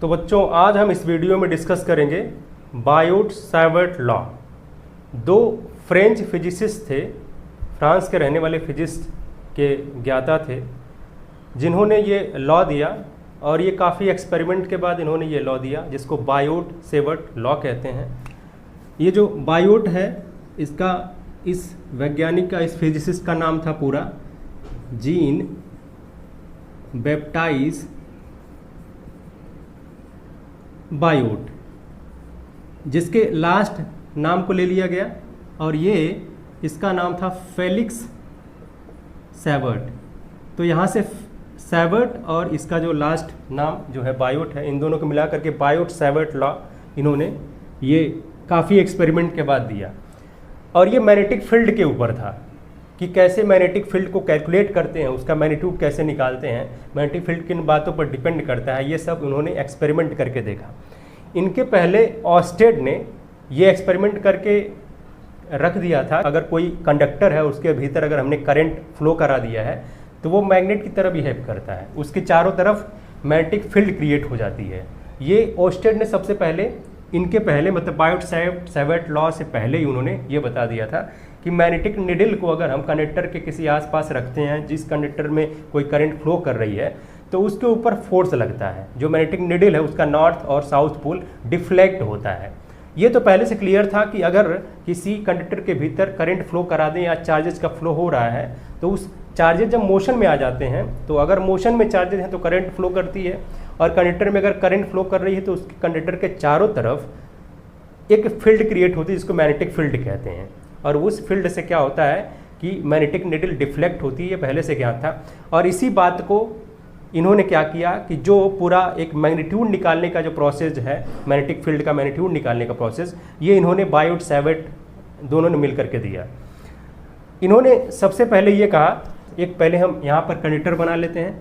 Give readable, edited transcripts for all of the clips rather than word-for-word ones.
तो बच्चों आज हम इस वीडियो में डिस्कस करेंगे बायोट-सावर्ट लॉ। दो फ्रेंच फिजिसिस्ट थे, फ्रांस के रहने वाले फिजिस्ट के ज्ञाता थे, जिन्होंने ये लॉ दिया और ये काफ़ी एक्सपेरिमेंट के बाद इन्होंने ये लॉ दिया जिसको बायोट-सावर्ट लॉ कहते हैं। ये जो बायोट है इसका इस वैज्ञानिक का, इस फिजिसिस्ट का नाम था पूरा जीन बैप्टाइज बायोट, जिसके लास्ट नाम को ले लिया गया और ये इसका नाम था फेलिक्स सावर्ट। तो यहाँ से सावर्ट और इसका जो लास्ट नाम जो है बायोट है, इन दोनों को मिला करके बायोट-सावर्ट लॉ इन्होंने ये काफ़ी एक्सपेरिमेंट के बाद दिया। और ये मैग्नेटिक फील्ड के ऊपर था कि कैसे मैग्नेटिक फील्ड को कैलकुलेट करते हैं, उसका मैग्नीट्यूड कैसे निकालते हैं, मैग्नेटिक फील्ड किन बातों पर डिपेंड करता है, ये सब उन्होंने एक्सपेरिमेंट करके देखा। इनके पहले ऑस्टेड ने ये एक्सपेरिमेंट करके रख दिया था, अगर कोई कंडक्टर है उसके भीतर अगर हमने करंट फ्लो करा दिया है तो वो मैग्नेट की तरह बिहेव करता है, उसके चारों तरफ मैग्नेटिक फील्ड क्रिएट हो जाती है। ये ऑस्टेड ने सबसे पहले, इनके पहले मतलब बायोट-सावर्ट लॉ से ही उन्होंने ये बता दिया था कि मैग्नेटिक निडल को अगर हम कंडक्टर के किसी आसपास रखते हैं, जिस कंडक्टर में कोई करंट फ्लो कर रही है, तो उसके ऊपर फोर्स लगता है। जो मैग्नेटिक निडल है उसका नॉर्थ और साउथ पोल डिफ्लेक्ट होता है। ये तो पहले से क्लियर था कि अगर किसी कंडक्टर के भीतर करंट फ्लो करा दें या चार्जेस का फ्लो हो रहा है तो उस चार्जेस जब मोशन में आ जाते हैं, तो अगर मोशन में चार्जेस हैं तो करंट फ्लो करती है, और कंडक्टर में अगर करंट फ्लो कर रही है तो उसके कंडक्टर के चारों तरफ एक फील्ड क्रिएट होती है जिसको मैग्नेटिक फील्ड कहते हैं। और उस फील्ड से क्या होता है कि मैग्नेटिक निडल डिफ्लेक्ट होती है, ये पहले से ज्ञात था। और इसी बात को इन्होंने क्या किया कि जो पूरा एक मैग्नीट्यूड निकालने का जो प्रोसेस है, मैग्नेटिक फील्ड का मैग्नीट्यूड निकालने का प्रोसेस, ये इन्होंने बायोट-सावर्ट दोनों ने मिल करके दिया। इन्होंने सबसे पहले ये कहा, एक पहले हम यहाँ पर कंडक्टर बना लेते हैं।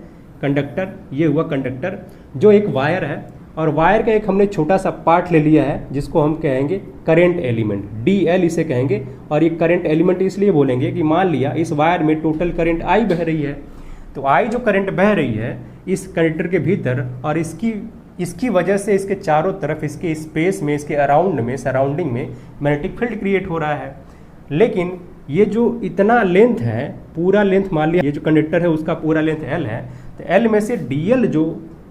कंडक्टर, ये हुआ कंडक्टर जो एक वायर है, और वायर का एक हमने छोटा सा पार्ट ले लिया है जिसको हम कहेंगे करंट एलिमेंट, DL इसे कहेंगे। और ये करंट एलिमेंट इसलिए बोलेंगे कि मान लिया इस वायर में टोटल करंट I बह रही है, तो I जो करंट बह रही है इस कंडक्टर के भीतर, और इसकी वजह से इसके चारों तरफ, इसके स्पेस में, इसके अराउंड में, सराउंडिंग में मैग्नेटिक फील्ड क्रिएट हो रहा है। लेकिन ये जो इतना लेंथ है, पूरा लेंथ मान लिया ये जो कंडक्टर है उसका पूरा लेंथ L है, तो L में से DL जो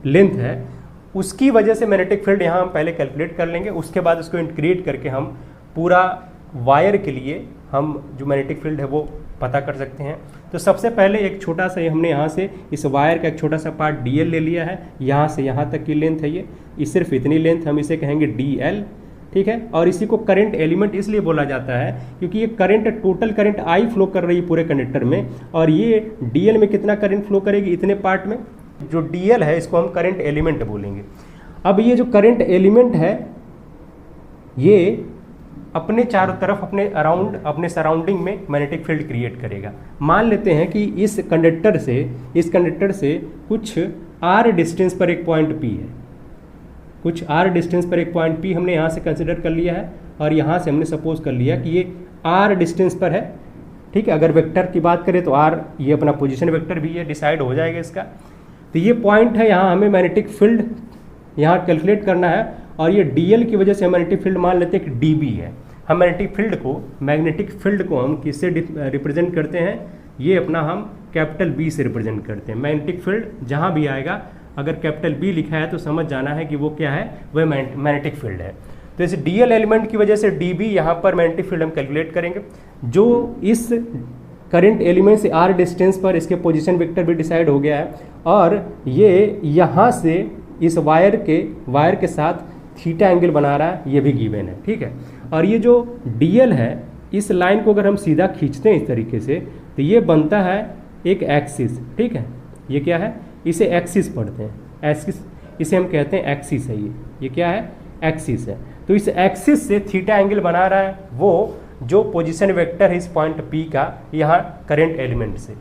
लेंथ है उसकी वजह से मैग्नेटिक फील्ड यहाँ हम पहले कैलकुलेट कर लेंगे, उसके बाद उसको इंटीग्रेट करके हम पूरा वायर के लिए हम जो मैग्नेटिक फील्ड है वो पता कर सकते हैं। तो सबसे पहले एक छोटा सा हमने यहाँ से इस वायर का एक छोटा सा पार्ट DL ले लिया है, यहाँ से यहाँ तक की लेंथ है ये सिर्फ इतनी लेंथ, हम इसे कहेंगे DL, ठीक है। और इसी को करंट एलिमेंट इसलिए बोला जाता है क्योंकि ये current, total current I flow कर रही है पूरे कंडक्टर में, और ये DL में कितना करंट फ्लो करेगी, इतने पार्ट में। जो DL है इसको हम करंट एलिमेंट बोलेंगे। अब ये जो करंट एलिमेंट है ये अपने चारों तरफ, अपने अराउंड, अपने सराउंडिंग में मैग्नेटिक फील्ड क्रिएट करेगा। मान लेते हैं कि इस कंडक्टर से कुछ r डिस्टेंस पर एक पॉइंट P है, कुछ r डिस्टेंस पर एक पॉइंट P हमने यहाँ से कंसिडर कर लिया है, और यहाँ से हमने सपोज कर लिया कि ये r डिस्टेंस पर है, ठीक है। अगर वेक्टर की बात करें तो r ये अपना पोजीशन वेक्टर भी है, डिसाइड हो जाएगा इसका। तो ये पॉइंट है, यहाँ हमें मैग्नेटिक फील्ड यहाँ कैलकुलेट करना है, और ये DL की वजह से मैग्नेटिक फील्ड मान लेते हैं कि dB है। हम मैग्नेटिक फील्ड को हम किससे रिप्रेजेंट करते हैं, ये अपना हम कैपिटल B से रिप्रेजेंट करते हैं। मैग्नेटिक फील्ड जहाँ भी आएगा अगर कैपिटल B लिखा है तो समझ जाना है कि वो क्या है, वह मैग्नेटिक फील्ड है। तो इस DL एलिमेंट की वजह से dB यहाँ पर मैग्नेटिक फील्ड हम कैलकुलेट करेंगे, जो इस करंट एलिमेंट से r डिस्टेंस पर इसके पोजीशन वेक्टर भी डिसाइड हो गया है, और ये यहाँ से इस वायर के साथ थीटा एंगल बना रहा है, ये भी गिवन है, ठीक है। और ये जो DL है, इस लाइन को अगर हम सीधा खींचते हैं इस तरीके से तो ये बनता है एक एक्सिस, ठीक है। ये क्या है, इसे एक्सिस पढ़ते हैं, एक्सिस, इसे हम कहते हैं एक्सिस है। ये क्या है, एक्सिस है। तो इस एक्सिस से थीटा एंगल बना रहा है वो जो पोजीशन वेक्टर है इस पॉइंट P का, यहाँ करंट एलिमेंट से।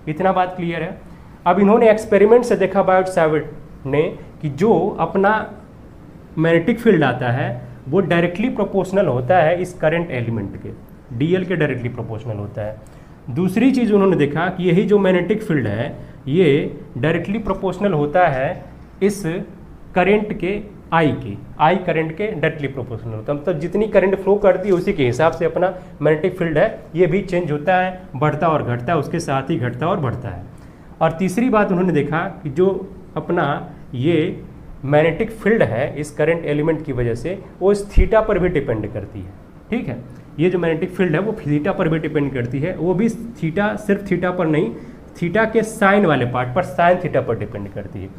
इतना बात क्लियर है। अब इन्होंने एक्सपेरिमेंट से देखा बायोट-सावर्ट ने कि जो अपना मैग्नेटिक फील्ड आता है वो डायरेक्टली प्रोपोर्शनल होता है इस करंट एलिमेंट के, DL के डायरेक्टली प्रोपोर्शनल होता है। दूसरी चीज़ उन्होंने देखा कि यही जो मैग्नेटिक फील्ड है ये डायरेक्टली प्रोपोर्शनल होता है इस करंट के आई करंट के डायरेक्टली प्रोपोर्शनल होता है। मतलब जितनी करंट फ्लो करती है उसी के हिसाब से अपना मैग्नेटिक फील्ड है ये भी चेंज होता है, बढ़ता और घटता है, उसके साथ ही घटता और बढ़ता है। और तीसरी बात उन्होंने देखा कि जो अपना ये मैग्नेटिक फील्ड है इस करंट एलिमेंट की वजह से वो इस थीटा पर भी डिपेंड करती है। ठीक है, ये जो मैग्नेटिक फील्ड है वो थीटा पर भी डिपेंड करती है, वो भी थीटा, सिर्फ थीटा पर नहीं, थीटा के साइन वाले पार्ट पर, साइन थीटा पर डिपेंड करती है।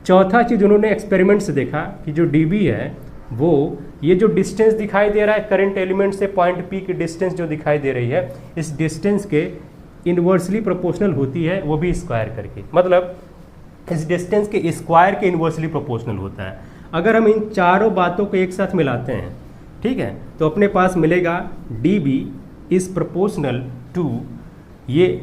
चौथा चीज़ उन्होंने एक्सपेरिमेंट से देखा कि जो डीबी है वो ये जो डिस्टेंस दिखाई दे रहा है करंट एलिमेंट से पॉइंट पी की डिस्टेंस जो दिखाई दे रही है, इस डिस्टेंस के इन्वर्सली प्रोपोर्शनल होती है, वो भी स्क्वायर करके, मतलब इस डिस्टेंस के स्क्वायर के इन्वर्सली प्रोपोर्शनल होता है। अगर हम इन चारों बातों को एक साथ मिलाते हैं, ठीक है, तो अपने पास मिलेगा D B is proportional to, ये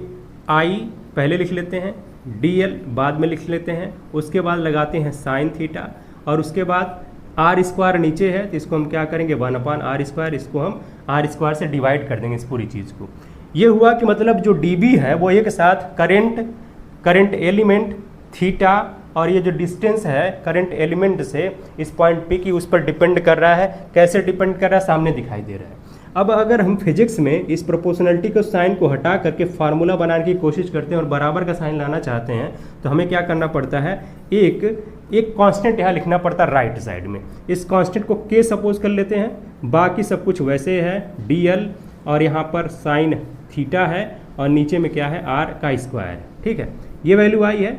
आई पहले लिख लेते हैं, डी एल बाद में लिख लेते हैं, उसके बाद लगाते हैं साइन थीटा, और उसके बाद आर स्क्वायर नीचे है तो इसको हम क्या करेंगे 1/r², इसको हम r² से डिवाइड कर देंगे इस पूरी चीज़ को। ये हुआ कि मतलब जो dB है वो एक साथ करंट एलिमेंट थीटा और ये जो डिस्टेंस है करंट एलिमेंट से इस पॉइंट P की उस पर डिपेंड कर रहा है। कैसे डिपेंड कर रहा है सामने दिखाई दे रहा है। अब अगर हम फिजिक्स में इस प्रोपोर्शनलिटी के साइन को हटा करके फार्मूला बनाने की कोशिश करते हैं और बराबर का साइन लाना चाहते हैं तो हमें क्या करना पड़ता है, एक कांस्टेंट यहाँ लिखना पड़ता है राइट साइड में। इस कांस्टेंट को k सपोज कर लेते हैं, बाकी सब कुछ वैसे है dl, और यहाँ पर साइन थीटा है और नीचे में क्या है r²। ठीक है, ये वैल्यू आई है,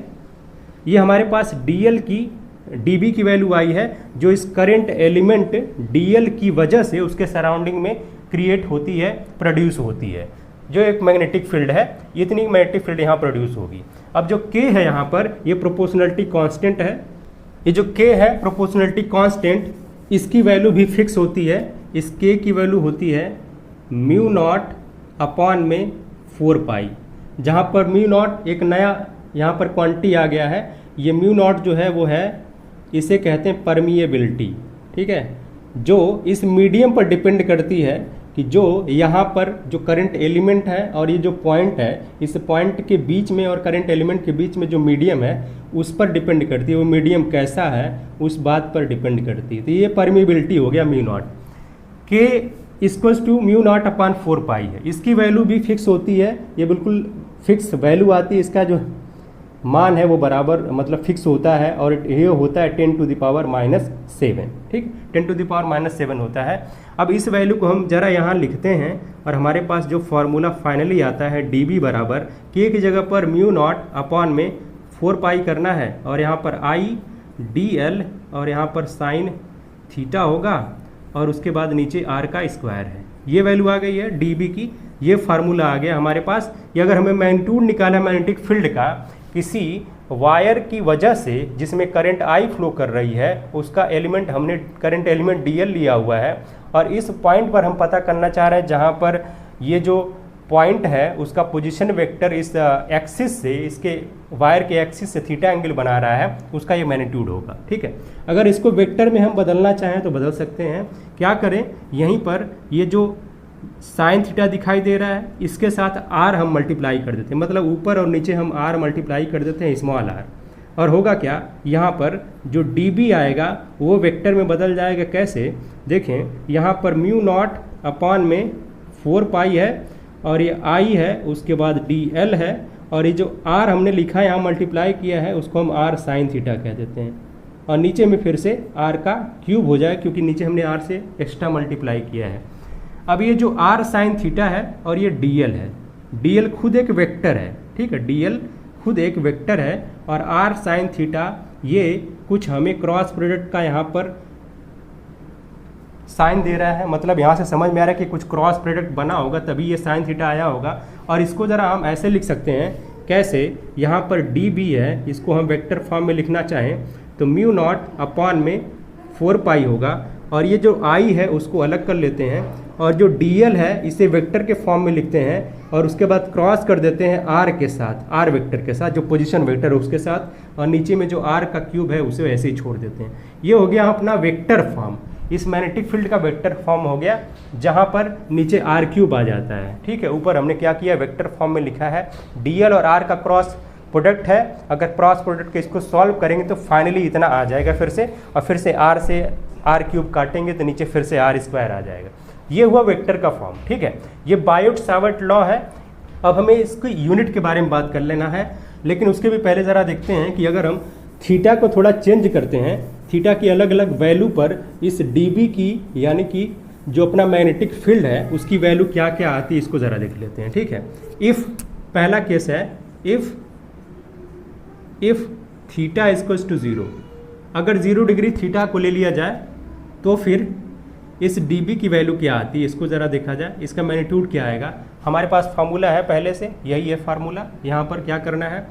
ये हमारे पास dl की dB की वैल्यू आई है जो इस करंट एलिमेंट dl की वजह से उसके सराउंडिंग में क्रिएट होती है, प्रोड्यूस होती है, जो एक मैग्नेटिक फील्ड है, इतनी मैग्नेटिक फील्ड यहाँ प्रोड्यूस होगी। अब जो k है यहाँ पर ये प्रोपोर्शनलिटी कांस्टेंट है, ये जो k है प्रोपोर्शनलिटी कांस्टेंट, इसकी वैल्यू भी फिक्स होती है। इस k की वैल्यू होती है μ0/4π, जहाँ पर μ0 एक नया यहाँ पर क्वांटिटी आ गया है। ये μ0 जो है वो है, इसे कहते हैं परमिएबिलिटी। ठीक है, जो इस मीडियम पर डिपेंड करती है कि जो यहाँ पर जो करंट एलिमेंट है और ये जो पॉइंट है, इस पॉइंट के बीच में और करंट एलिमेंट के बीच में जो मीडियम है उस पर डिपेंड करती है। वो मीडियम कैसा है उस बात पर डिपेंड करती है। तो ये परमिएबिलिटी हो गया μ0। k = μ0/4π है, इसकी वैल्यू भी फिक्स होती है, ये बिल्कुल फिक्स वैल्यू आती है, इसका जो मान है वो बराबर मतलब फिक्स होता है और ये होता है 10⁻⁷। ठीक, 10⁻⁷ होता है। अब इस वैल्यू को हम जरा यहाँ लिखते हैं और हमारे पास जो फॉर्मूला फाइनली आता है dB बराबर k की जगह पर μ0/4π करना है और यहाँ पर i dl और यहाँ पर साइन थीटा होगा और उसके बाद नीचे r²। है ये वैल्यू आ गई है dB की, ये फार्मूला आ गया हमारे पास। ये अगर हमें मैग्नीट्यूड निकाला मैग्नेटिक फील्ड का किसी वायर की वजह से जिसमें करंट I फ्लो कर रही है, उसका एलिमेंट हमने करंट एलिमेंट dl लिया हुआ है और इस पॉइंट पर हम पता करना चाह रहे हैं जहाँ पर ये जो पॉइंट है उसका पोजीशन वेक्टर इस एक्सिस से, इसके वायर के एक्सिस से थीटा एंगल बना रहा है, उसका ये मैग्नीट्यूड होगा। ठीक है, अगर इसको वेक्टर में हम बदलना चाहें तो बदल सकते हैं। क्या करें, यहीं पर ये जो साइन थीटा दिखाई दे रहा है इसके साथ r हम मल्टीप्लाई कर देते हैं, मतलब ऊपर और नीचे हम r मल्टीप्लाई कर देते हैं स्मॉल r, और होगा क्या, यहाँ पर जो dB आएगा वो वेक्टर में बदल जाएगा। कैसे, देखें, यहाँ पर μ0/4π है और ये i है, उसके बाद dl है, और ये जो r हमने लिखा है यहाँ मल्टीप्लाई किया है उसको हम r साइन थीटा कह देते हैं, और नीचे में फिर से r³ हो जाए क्योंकि नीचे हमने r से एक्स्ट्रा मल्टीप्लाई किया है। अब ये जो r साइन थीटा है और ये dl है, dl खुद एक वेक्टर है। ठीक है, dl खुद एक वेक्टर है और r साइन थीटा ये कुछ हमें क्रॉस प्रोडक्ट का यहाँ पर साइन दे रहा है, मतलब यहाँ से समझ में आ रहा है कि कुछ क्रॉस प्रोडक्ट बना होगा तभी ये साइन थीटा आया होगा। और इसको ज़रा हम ऐसे लिख सकते हैं, कैसे, यहाँ पर dB है, इसको हम वेक्टर फॉर्म में लिखना चाहें तो μ0/4π होगा, और ये जो i है उसको अलग कर लेते हैं और जो dl है इसे वेक्टर के फॉर्म में लिखते हैं और उसके बाद क्रॉस कर देते हैं r के साथ, r वेक्टर के साथ, जो पोजीशन वेक्टर है उसके साथ, और नीचे में जो r³ है उसे ऐसे ही छोड़ देते हैं। ये हो गया अपना वेक्टर फॉर्म, इस मैग्नेटिक फील्ड का वेक्टर फॉर्म हो गया जहाँ पर नीचे r³ आ जाता है। ठीक है, ऊपर हमने क्या किया, वेक्टर फॉर्म में लिखा है, dl और r का क्रॉस प्रोडक्ट है, अगर क्रॉस प्रोडक्ट के इसको सॉल्व करेंगे तो फाइनली इतना आ जाएगा फिर से, और फिर से आर क्यूब काटेंगे तो नीचे फिर से आर स्क्वायर आ जाएगा। ये हुआ वेक्टर का फॉर्म, ठीक है। ये बायोट सावर्ट लॉ है। अब हमें इसकी यूनिट के बारे में बात कर लेना है, लेकिन उसके भी पहले ज़रा देखते हैं कि अगर हम थीटा को थोड़ा चेंज करते हैं, थीटा की अलग अलग वैल्यू पर इस डीबी की यानी कि जो अपना मैग्नेटिक फील्ड है उसकी वैल्यू क्या क्या आती है इसको ज़रा देख लेते हैं, ठीक है। इफ़ पहला केस है, इफ़ थीटा इक्वल्स टू 0, अगर 0 डिग्री थीटा को ले लिया जाए तो फिर इस dB की वैल्यू क्या आती है इसको ज़रा देखा जाए, इसका मैग्नीट्यूड क्या आएगा। हमारे पास फार्मूला है पहले से, यही है फार्मूला। यहाँ पर क्या करना है,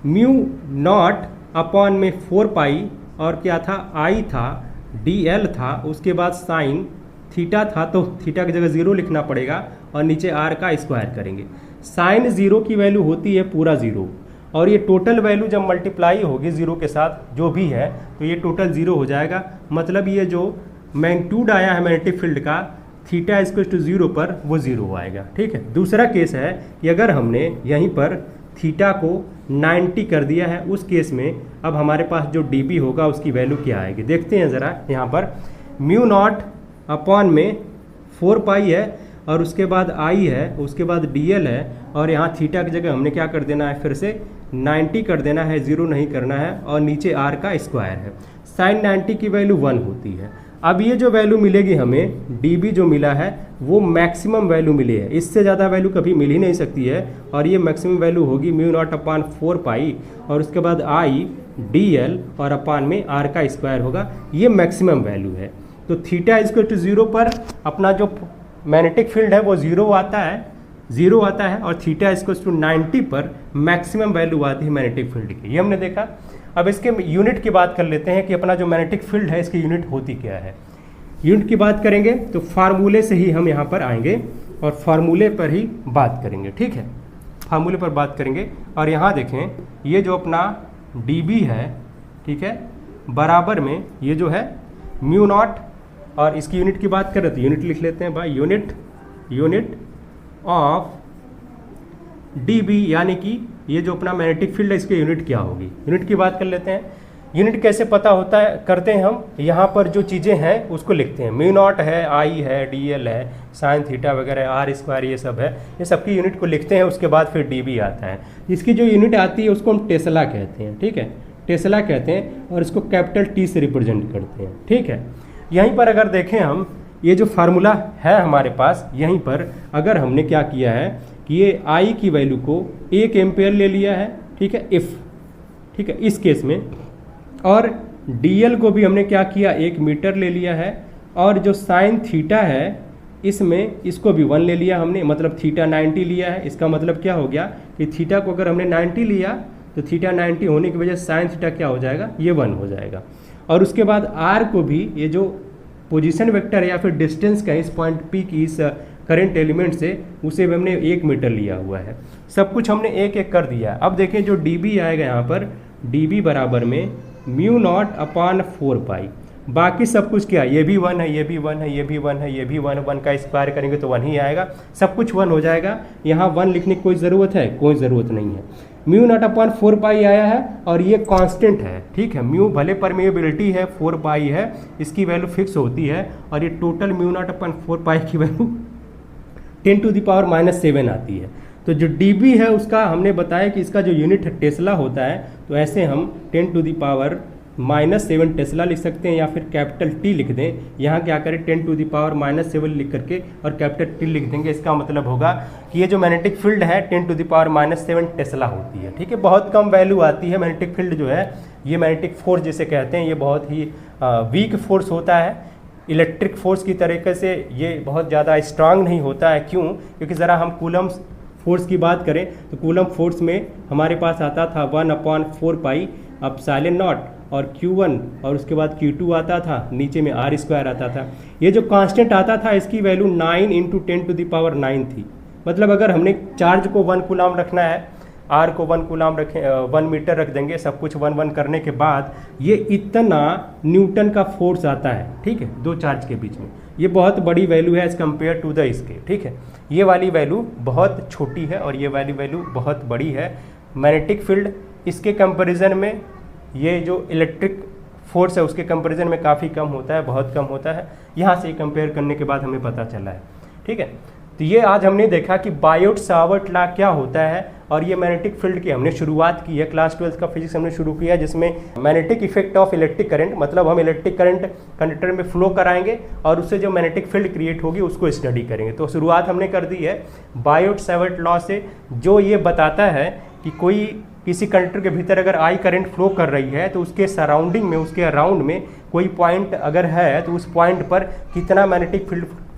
म्यू नॉट अपॉन में 4 पाई और क्या था, आई था, dl था, उसके बाद साइन थीटा था, तो थीटा की जगह 0 लिखना पड़ेगा और नीचे r का स्क्वायर करेंगे। साइन 0 की वैल्यू होती है पूरा 0, और ये टोटल वैल्यू जब मल्टीप्लाई होगी 0 के साथ जो भी है तो ये टोटल 0 हो जाएगा। मतलब ये जो मैग्नीट्यूड आया है मैग्नेटिक फील्ड का थीटा इक्वल्स टू 0 पर वो 0 आएगा, ठीक है। दूसरा केस है कि अगर हमने यहीं पर थीटा को 90 कर दिया है, उस केस में अब हमारे पास जो dB होगा उसकी वैल्यू क्या आएगी देखते हैं ज़रा। यहाँ पर म्यू नॉट अपॉन में 4 पाई है और उसके बाद आई है, उसके बाद dl है, और यहाँ थीटा की जगह हमने क्या कर देना है, फिर से 90 कर देना है, 0 नहीं करना है, और नीचे r का स्क्वायर है। साइन 90 की वैल्यू 1 होती है। अब ये जो वैल्यू मिलेगी हमें dB जो मिला है वो मैक्सिमम वैल्यू मिली है, इससे ज़्यादा वैल्यू कभी मिल ही नहीं सकती है, और ये मैक्सिमम वैल्यू होगी म्यू नॉट अपान 4 पाई और उसके बाद आई dl और अपान में r का स्क्वायर होगा, ये मैक्सिमम वैल्यू है। तो थीटा इक्वल टू 0 पर अपना जो मैग्नेटिक फील्ड है वो 0 आता है, और थीटा इक्वल टू 90 पर मैक्सिमम वैल्यू आती है मैग्नेटिक फील्ड की, ये हमने देखा। अब इसके यूनिट की बात कर लेते हैं कि अपना जो मैग्नेटिक फील्ड है इसकी यूनिट होती क्या है। यूनिट की बात करेंगे तो फार्मूले से ही हम यहाँ पर आएंगे और फार्मूले पर ही बात करेंगे, ठीक है। फार्मूले पर बात करेंगे और यहाँ देखें ये जो अपना dB है, ठीक है, बराबर में ये जो है म्यू नॉट, और इसकी यूनिट की बात करें तो यूनिट लिख लेते हैं भाई, यूनिट ऑफ dB, यानी कि ये जो अपना मैग्नेटिक फील्ड है इसकी यूनिट क्या होगी। यूनिट की बात कर लेते हैं। यूनिट कैसे पता होता है, करते हैं हम, यहाँ पर जो चीज़ें हैं उसको लिखते हैं। म्यू नॉट है, आई है, dl है, साइन थीटा वगैरह, आर स्क्वायर ये सब है, ये सबकी यूनिट को लिखते हैं। उसके बाद फिर dB आता है। इसकी जो यूनिट आती है उसको हम टेस्ला कहते हैं, ठीक है, टेस्ला कहते हैं, और इसको कैपिटल T से रिप्रेजेंट करते हैं, ठीक है। यहीं पर अगर देखें हम, ये जो फार्मूला है हमारे पास, यहीं पर अगर हमने क्या किया है कि ये आई की वैल्यू को 1 एम्पेयर ले लिया है, ठीक है, इफ़, ठीक है, इस केस में, और dl को भी हमने क्या किया, 1 मीटर ले लिया है, और जो साइन थीटा है इसमें इसको भी 1 ले लिया हमने, मतलब थीटा 90 लिया है। इसका मतलब क्या हो गया कि थीटा को अगर हमने 90 लिया तो थीटा 90 होने की वजह से साइन थीटा क्या हो जाएगा, ये 1 हो जाएगा। और उसके बाद r को भी, ये जो पोजीशन वेक्टर है या फिर डिस्टेंस का इस पॉइंट P की इस करंट एलिमेंट से, उसे भी हमने 1 मीटर लिया हुआ है। सब कुछ हमने एक एक कर दिया। अब देखें जो dB आएगा यहाँ पर, dB बराबर में म्यू नॉट अपान 4 पाई, बाकी सब कुछ क्या, ये भी 1 है, ये भी 1 है, ये भी 1 है, ये भी 1 का स्क्वायर करेंगे तो 1 ही आएगा, सब कुछ 1 हो जाएगा। यहाँ 1 लिखने की कोई ज़रूरत है, कोई ज़रूरत नहीं है। म्यू नॉट अपान 4 पाई आया है और ये कांस्टेंट है, ठीक है। म्यू भले परमेबिलिटी है, 4 पाई है, इसकी वैल्यू फिक्स होती है, और ये टोटल म्यू नॉट अपान 4 पाई की वैल्यू 10⁻⁷ आती है। तो जो dB है उसका हमने बताया कि इसका जो यूनिट है टेस्ला होता है, तो ऐसे हम 10⁻⁷ टेस्ला लिख सकते हैं, या फिर कैपिटल T लिख दें। यहाँ क्या करें, 10⁻⁷ लिख करके और कैपिटल T लिख देंगे। इसका मतलब होगा कि ये जो मैग्नेटिक फील्ड है 10⁻⁷ टेस्ला होती है, ठीक है। बहुत कम वैल्यू आती है। मैग्नेटिक फील्ड जो है, ये मैग्नेटिक फोर्स जिसे कहते हैं, ये बहुत ही वीक फोर्स होता है। इलेक्ट्रिक फोर्स की तरीके से ये बहुत ज़्यादा स्ट्रांग नहीं होता है। क्यों? क्योंकि ज़रा हम कूलम फोर्स की बात करें तो कूलम फोर्स में हमारे पास आता था 1/4 पाई एप्सिलॉन नॉट और Q1, और उसके बाद Q2 आता था, नीचे में r स्क्वायर आता था। ये जो कांस्टेंट आता था इसकी वैल्यू 9 × 10⁹ थी। मतलब अगर हमने चार्ज को 1 कूलम रखना है, r को 1 कूलम रखें, 1 मीटर रख देंगे, सब कुछ 1 करने के बाद ये इतना न्यूटन का फोर्स आता है, ठीक है, दो चार्ज के बीच में। ये बहुत बड़ी वैल्यू है एज कम्पेयर टू द इसके, ठीक है। ये वाली वैल्यू बहुत छोटी है और ये वाली वैल्यू बहुत बड़ी है। मैग्नेटिक फील्ड इसके कंपैरिजन में ये जो इलेक्ट्रिक फोर्स है उसके कंपैरिजन में काफ़ी कम होता है, बहुत कम होता है। यहाँ से कंपेयर करने के बाद हमें पता चला है, ठीक है। तो ये आज हमने देखा कि बायोट सावर्ट लॉ क्या होता है, और ये मैग्नेटिक फील्ड की हमने शुरुआत की है। क्लास 12 का फिजिक्स हमने शुरू किया जिसमें magnetic effect of electric current, मतलब हम इलेक्ट्रिक करंट कंडक्टर में फ्लो कराएंगे और उससे जो मैग्नेटिक फील्ड क्रिएट होगी उसको स्टडी करेंगे। तो शुरुआत हमने कर दी है बायोट सावर्ट लॉ से, जो ये बताता है कि कोई किसी कंडक्टर के भीतर अगर आई करंट फ्लो कर रही है तो उसके सराउंडिंग में, उसके अराउंड में कोई पॉइंट अगर है तो उस पॉइंट पर कितना मैग्नेटिक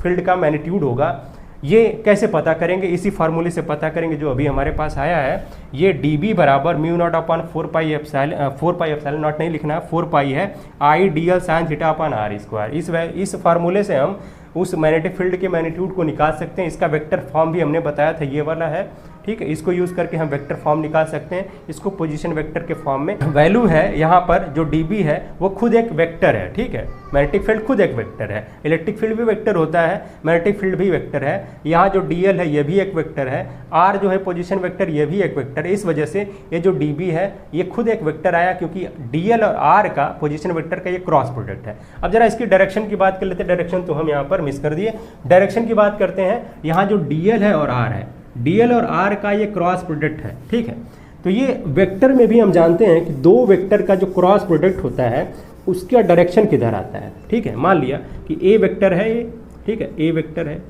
फील्ड का मैग्नीट्यूड होगा। ये कैसे पता करेंगे, इसी फार्मूले से पता करेंगे जो अभी हमारे पास आया है। ये dB बराबर μ0/4 पाई एप्सिलॉन नॉट नहीं लिखना है, 4 पाई है आई dl sin थीटा अपन r स्क्वायर। इस फार्मूले से हम उस मैग्नेटिक फील्ड के मैग्नीट्यूड को निकाल सकते हैं। इसका वेक्टर फॉर्म भी हमने बताया था, ये वाला है, ठीक है। इसको यूज़ करके हम वेक्टर फॉर्म निकाल सकते हैं, इसको पोजीशन वेक्टर के फॉर्म में। वैल्यू है यहाँ पर जो dB है वो खुद एक वेक्टर है, ठीक है। मैग्नेटिक फील्ड खुद एक वेक्टर है, इलेक्ट्रिक फील्ड भी वेक्टर होता है, मैग्नेटिक फील्ड भी वेक्टर है। यहाँ जो dl है ये भी एक वेक्टर है, r जो है पोजीशन वेक्टर ये भी एक वेक्टर है। इस वजह से ये जो dB है ये खुद एक वेक्टर आया, क्योंकि dl और r का पोजीशन वेक्टर का ये क्रॉस प्रोडक्ट है। अब जरा इसकी डायरेक्शन की बात कर लेते हैं। डायरेक्शन तो हम यहाँ पर मिस कर दिए, डायरेक्शन की बात करते हैं। यहाँ जो dl है और r है, dl और r का ये क्रॉस प्रोडक्ट है, ठीक है। तो ये वेक्टर में भी हम जानते हैं कि दो वेक्टर का जो क्रॉस प्रोडक्ट होता है उसका डायरेक्शन किधर आता है, ठीक है। मान लिया कि a वेक्टर है ये, ठीक है, a वेक्टर है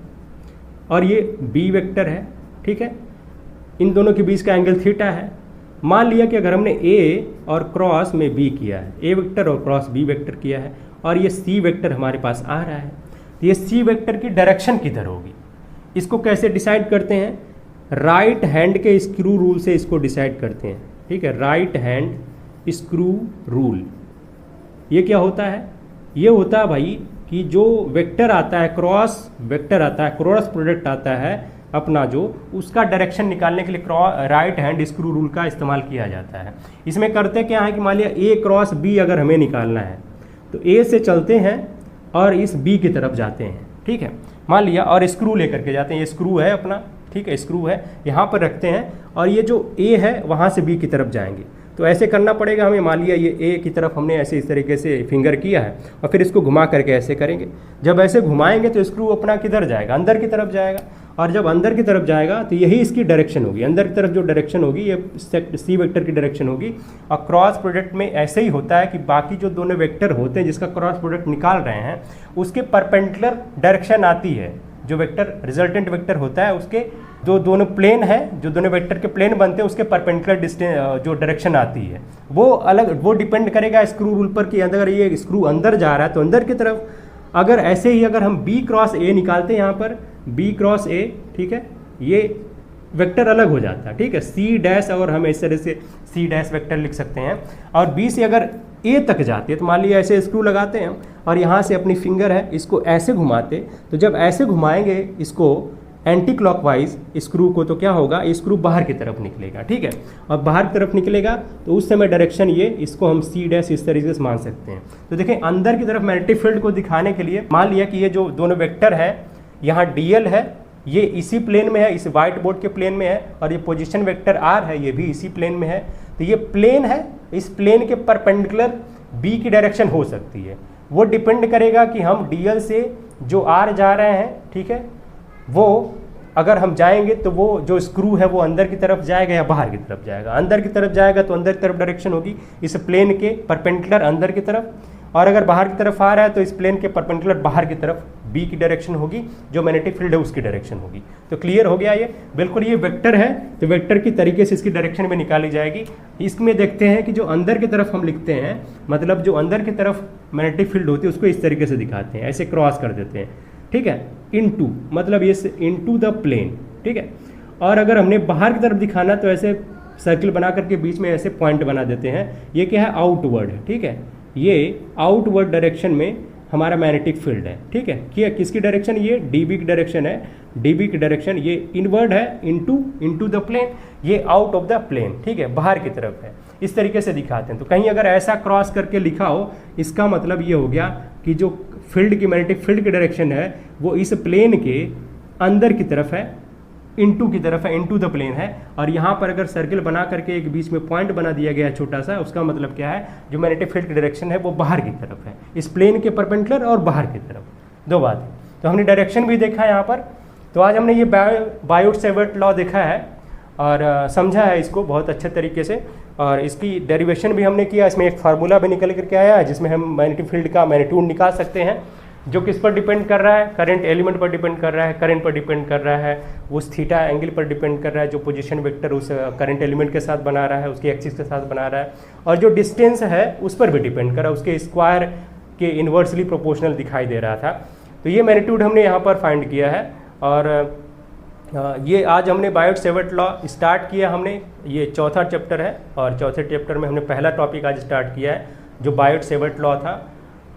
और ये b वेक्टर है, ठीक है। इन दोनों के बीच का एंगल थीटा है। मान लिया कि अगर हमने a और क्रॉस में b किया है, a वेक्टर और क्रॉस b वेक्टर किया है, और ये c वेक्टर हमारे पास आ रहा है, तो ये c वेक्टर की डायरेक्शन किधर होगी, इसको कैसे डिसाइड करते हैं? राइट हैंड के स्क्रू रूल से इसको डिसाइड करते हैं, ठीक है। राइट हैंड स्क्रू रूल, ये क्या होता है? ये होता है भाई कि जो वेक्टर आता है, क्रॉस वेक्टर आता है, क्रॉस प्रोडक्ट आता है अपना, जो उसका डायरेक्शन निकालने के लिए राइट हैंड स्क्रू रूल का इस्तेमाल किया जाता है। इसमें करते क्या है कि मान लिया a क्रॉस b अगर हमें निकालना है तो a से चलते हैं और इस b की तरफ जाते हैं, ठीक है। मान लिया और स्क्रू लेकर के जाते हैं, ये स्क्रू है अपना, ठीक है, स्क्रू है, यहाँ पर रखते हैं और ये जो a है वहाँ से b की तरफ जाएंगे। तो ऐसे करना पड़ेगा हमें। मान लिया ये a की तरफ हमने ऐसे इस तरीके से फिंगर किया है और फिर इसको घुमा करके ऐसे करेंगे। जब ऐसे घुमाएंगे तो स्क्रू अपना किधर जाएगा? अंदर की तरफ जाएगा, और जब अंदर की तरफ जाएगा तो यही इसकी डायरेक्शन होगी। अंदर की तरफ जो डायरेक्शन होगी ये सी वेक्टर की डायरेक्शन होगी। और क्रॉस प्रोडक्ट में ऐसे ही होता है कि बाकी जो दोनों वेक्टर होते हैं जिसका क्रॉस प्रोडक्ट निकाल रहे हैं उसके परपेंडिकुलर डायरेक्शन आती है। जो वेक्टर रिजल्टेंट वेक्टर होता है उसके दोनों प्लेन है, जो दोनों वेक्टर के प्लेन बनते हैं उसके परपेंडिकुलर डिस्टेंस जो डायरेक्शन आती है वो अलग, वो डिपेंड करेगा स्क्रू रूल पर कि अगर ये स्क्रू अंदर जा रहा है तो अंदर की तरफ। अगर ऐसे ही अगर हम b क्रॉस a निकालते हैं यहाँ पर b क्रॉस a, ठीक है, ये वेक्टर अलग हो जाता है, ठीक है, c डैश, और हम इस तरह से c डैश वेक्टर लिख सकते हैं। और b से अगर a तक जाते हैं तो मान लिया ऐसे स्क्रू लगाते हैं और यहाँ से अपनी फिंगर है इसको ऐसे घुमाते, तो जब ऐसे घुमाएंगे इसको एंटी क्लॉकवाइज स्क्रू को, तो क्या होगा? स्क्रू बाहर की तरफ निकलेगा, ठीक है। और बाहर की तरफ निकलेगा तो उस समय डायरेक्शन ये, इसको हम सी डैश इस तरीके से मान सकते हैं। तो देखें अंदर की तरफ मैग्नेटिक फील्ड को दिखाने के लिए मान लिया कि ये जो दोनों वेक्टर है, यहाँ डीएल है, ये इसी प्लेन में है, इस व्हाइट बोर्ड के प्लेन में है, और ये पोजीशन वेक्टर आर है, ये भी इसी प्लेन में है। तो ये प्लेन है, इस प्लेन के परपेंडिकुलर बी की डायरेक्शन हो सकती है। वो डिपेंड करेगा कि हम डीएल से जो आर जा रहे हैं, ठीक है, वो अगर हम जाएंगे तो वो जो स्क्रू है वो अंदर की तरफ जाएगा या बाहर की तरफ जाएगा। अंदर की तरफ जाएगा तो अंदर की तरफ डायरेक्शन होगी इस प्लेन के परपेंडिकुलर अंदर की तरफ, और अगर बाहर की तरफ आ रहा है तो इस प्लेन के परपेंडिकुलर बाहर की तरफ बी की डायरेक्शन होगी, जो मैग्नेटिक फील्ड है उसकी डायरेक्शन होगी। तो क्लियर हो गया ये? बिल्कुल, ये वेक्टर है तो वेक्टर की तरीके से इसकी डायरेक्शन में निकाली जाएगी। इसमें देखते हैं कि जो अंदर की तरफ हम लिखते हैं, मतलब जो अंदर की तरफ मैग्नेटिक फील्ड होती है उसको इस तरीके से दिखाते हैं, ऐसे क्रॉस कर देते हैं, ठीक है, इनटू, मतलब ये इनटू द प्लेन, ठीक है। और अगर हमने बाहर की तरफ दिखाना तो ऐसे सर्किल बना करके बीच में ऐसे पॉइंट बना देते हैं। ये क्या है? आउटवर्ड है, ठीक है, ये आउटवर्ड डायरेक्शन में हमारा मैग्नेटिक फील्ड है, ठीक है। क्या किसकी डायरेक्शन? ये डीबी की डायरेक्शन है, डीबी की डायरेक्शन ये इनवर्ड है, इनटू द प्लेन, ये आउट ऑफ द प्लेन, ठीक है, बाहर की तरफ है। इस तरीके से दिखाते हैं। तो कहीं अगर ऐसा क्रॉस करके लिखा हो, इसका मतलब ये हो गया कि जो फील्ड की मैग्नेटिक फील्ड की डायरेक्शन है वो इस प्लेन के अंदर की तरफ है, इनटू की तरफ है, इनटू द प्लेन है। और यहाँ पर अगर सर्किल बना करके एक बीच में पॉइंट बना दिया गया है छोटा सा, उसका मतलब क्या है, जो मैग्नेटिक फील्ड की डायरेक्शन है वो बाहर की तरफ है, इस प्लेन के परपेंडिकुलर और बाहर की तरफ, दो बात है। तो हमने डायरेक्शन भी देखा है यहाँ पर। तो आज हमने ये बायोट-सेवर्ट लॉ देखा है और समझा है इसको बहुत अच्छे तरीके से, और इसकी डेरिवेशन भी हमने किया। इसमें एक फार्मूला भी निकल करके आया है जिसमें हम मैग्नेटिक फील्ड का मैग्नीट्यूड निकाल सकते हैं, जो किस पर डिपेंड कर रहा है, करंट एलिमेंट पर डिपेंड कर रहा है, करंट पर डिपेंड कर रहा है, उस थीटा एंगल पर डिपेंड कर रहा है जो पोजीशन वेक्टर उस करंट एलिमेंट के साथ बना रहा है, उसकी एक्सिस के साथ बना रहा है, और जो डिस्टेंस है उस पर भी डिपेंड कर रहा है, उसके स्क्वायर के इन्वर्सली प्रोपोर्शनल दिखाई दे रहा था। तो ये मैग्नीट्यूड हमने यहाँ पर फाइंड किया है। और ये आज हमने बायोट-सेवर्ट लॉ स्टार्ट किया हमने, ये चौथा चैप्टर है, और चौथे चैप्टर में हमने पहला टॉपिक आज स्टार्ट किया है जो बायोट-सेवर्ट लॉ था,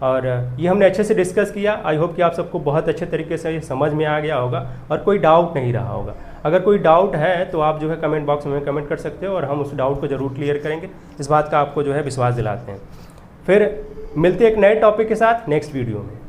और ये हमने अच्छे से डिस्कस किया। आई होप कि आप सबको बहुत अच्छे तरीके से ये समझ में आ गया होगा और कोई डाउट नहीं रहा होगा। अगर कोई डाउट है तो आप जो है कमेंट बॉक्स में कमेंट कर सकते हो और हम उस डाउट को ज़रूर क्लियर करेंगे, इस बात का आपको जो है विश्वास दिलाते हैं। फिर मिलते हैं एक नए टॉपिक के साथ नेक्स्ट वीडियो में।